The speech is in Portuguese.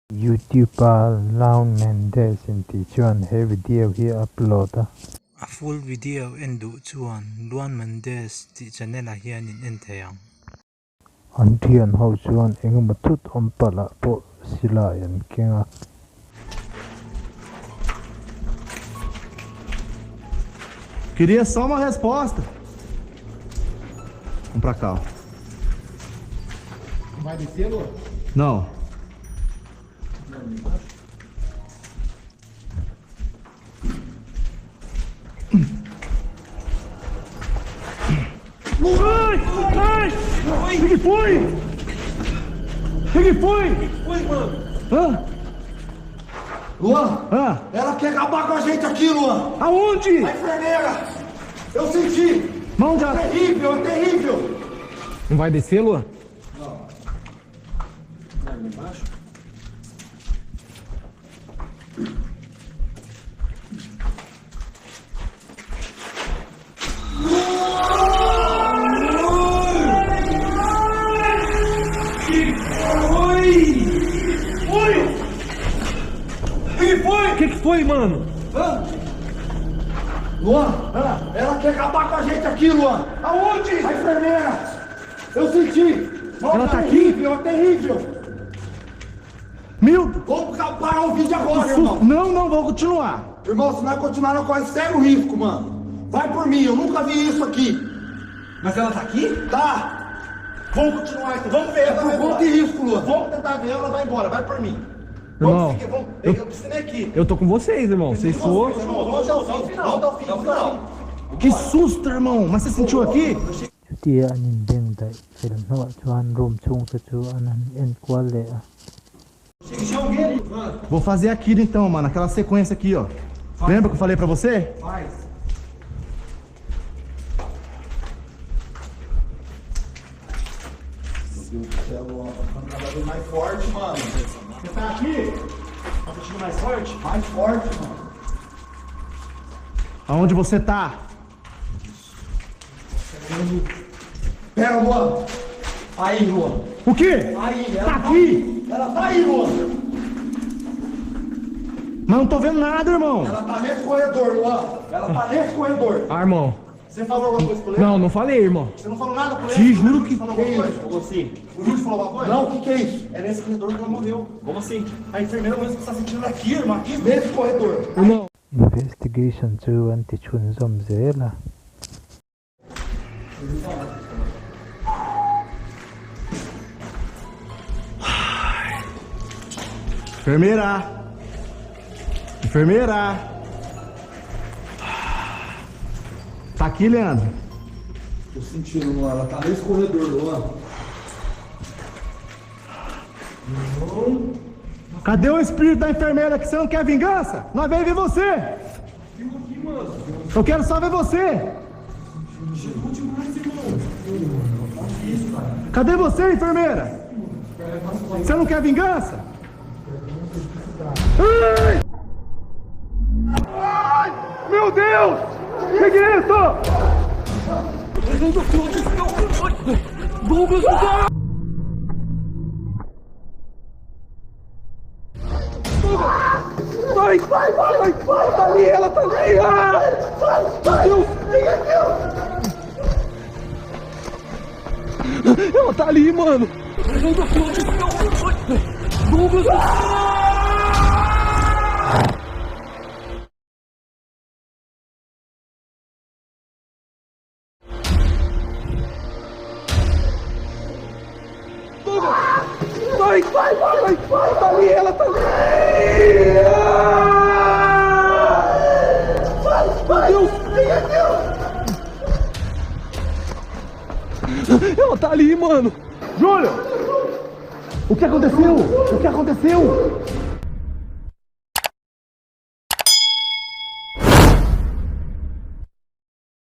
YouTuber Lawn Mendes in ti chuan he video hi upload a full video endu chuan Luan Mendes ti channel a hian in entheiang an thian ho chuan engemaw thut ompala po sila yan kenga Queria só uma resposta. Vamos pra cá. Vai descer, Lô? Não. Ai! O que foi? O que foi? Oi, mano. Hã? Luan, Hã? ela quer acabar com a gente aqui, Luan. Aonde? A enfermeira. Eu senti. Mão já. Terrível, é terrível. Não vai descer, Luan? Vai embaixo. O que foi, mano? Hã? Luan, ela quer acabar com a gente aqui, Luan. Aonde? A enfermeira. Eu senti. Ela tá aqui? Terrível, é terrível. Milton! Vamos parar o vídeo agora, irmão. Não, vou continuar. Irmão, se nós continuar, nós corremos sério risco, mano. Vai por mim, eu nunca vi isso aqui. Mas ela tá aqui? Tá. Vamos continuar então, vamos ver. É por conta e risco, Luan. Vamos tentar ver, ela vai embora, vai por mim. Irmão, Vamos seguir, vamos. Eu preciso aqui. Eu tô com vocês, irmão. Vocês foram. Vamos até o final, vamos até o final. Que susto, irmão. Mas você sentiu aqui? chutia anin beng dai fel no chuan room chung te chu anan en kwal le Vou fazer aquilo então, mano. Aquela sequência aqui, ó. Lembra que eu falei pra você? Faz. Meu Deus do céu, Luan. Tá cada vez mais forte, mano. Você tá aqui? Tá sentindo mais forte? Mais forte, mano. Aonde você tá? Pera, Luan. Aí, Luan. O quê? Aí, ela Tá aqui? Ela tá aí, Luan. Mas não tô vendo nada, irmão. Ela tá nesse corredor, Luan. Ela tá nesse corredor. Ah, irmão. Você falou alguma coisa com ele? Não falei, irmão. Você não falou nada com ele? Te juro que... Falou alguma coisa? Como assim? O Júlio falou alguma coisa? Não, o que é isso? É nesse corredor que ela morreu. Como assim? A enfermeira mesmo que está sentindo aqui, irmão. Aqui. Nesse corredor. Irmão. investigation chu an ti chun zom zela Enfermeira. Enfermeira. Tá aqui, Leandro? Tô sentindo, Luan. Ela tá nesse corredor, Luan. Cadê o espírito da enfermeira que você não quer vingança? Nós vamos ver você. Eu quero só ver você. Cadê você, enfermeira? Você não quer vingança? Ai! Ai! Meu Deus! O que é isso? Douglas, vai! Ela tá ali, ela tá ali! Ah! Meu Deus! Ela tá ali, mano! Douglas! Vai! Ela tá ali, ela tá ali! Meu Deus! Ela tá ali, mano! Júlio! O que aconteceu?